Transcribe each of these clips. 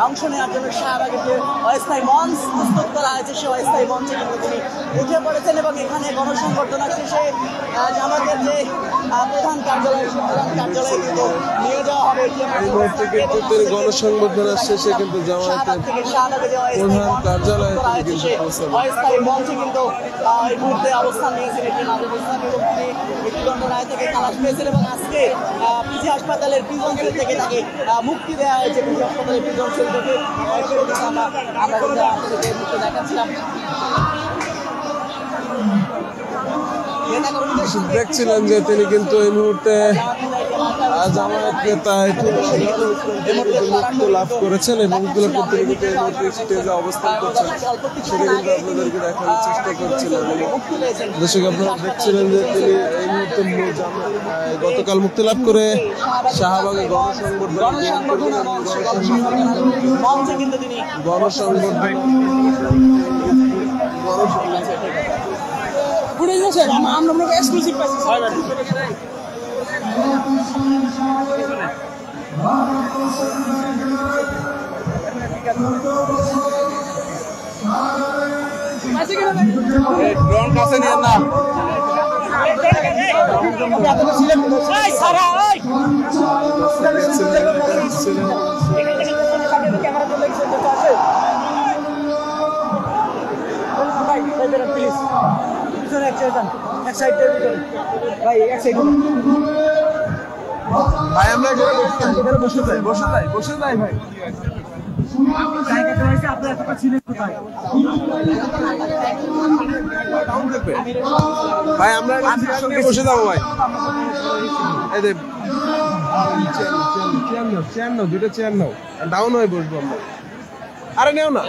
অংশ নেওয়ার জন্য শাহবাগের যে অস্থায়ী মঞ্চ প্রস্তুত করা হয়েছে সেই অস্থায়ী মঞ্চে কিন্তু তিনি উঠে পড়েছেন এবং এখানে গণসংবর্ধনা শেষে জামাতের যে প্রধান কার্যালয় সেই প্রধান কার্যালয়ে কিন্তু নিয়ে যাওয়া হবে। গণসংবর্ধনা শেষে কিন্তু জামায়াতের প্রধান কার্যালয়ে অস্থায়ী মঞ্চে কিন্তু এই মুহূর্তে অবস্থান নিয়েছেন এটি নাজমুল ইসলাম এবং তিনি মৃত্যুদণ্ড রায় থেকে খালাস পেয়েছেন এবং আজকে পিজি হাসপাতালের প্রিজন সেল থেকে তাকে মুক্তি দেওয়া হয়েছে। পিজি হাসপাতালের প্রিজন সেল থেকে আমরা দেখাচ্ছিলাম। দেখছিলেন যে তিনি কিন্তু এই মুহূর্তে জামায়াত নেতা মুক্তি লাভ করেছেন এবং তিনি কিন্তু এই মুহূর্তে স্টেজে অবস্থান করছেন, সেটা কিন্তু আপনাদেরকে দেখানোর চেষ্টা করছিলেন। দর্শক আপনারা দেখছিলেন যে তিনি এই মুহূর্তে গতকাল মুক্তি লাভ করে শাহবাগে আমরা এক্সক্লুসিভ পাচ্ছি। ড্রোন কাছে নিয়ে না প্লিজ ভাই আমরা বসে যাই ভাই। ভাই আমরা বসে যাবো ভাই। চেয়ার নাও, দুটো চেয়ার নাও, ডাউন হয়ে বসবো আমরা। আরে নেও না,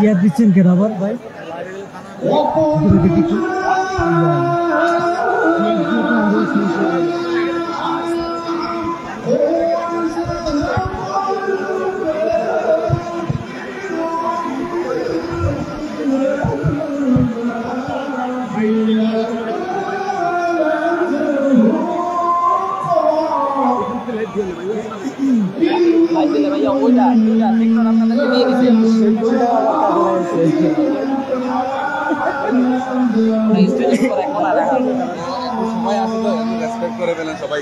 চেয়ার দিচ্ছেন কেন আবার ভাই? সবাই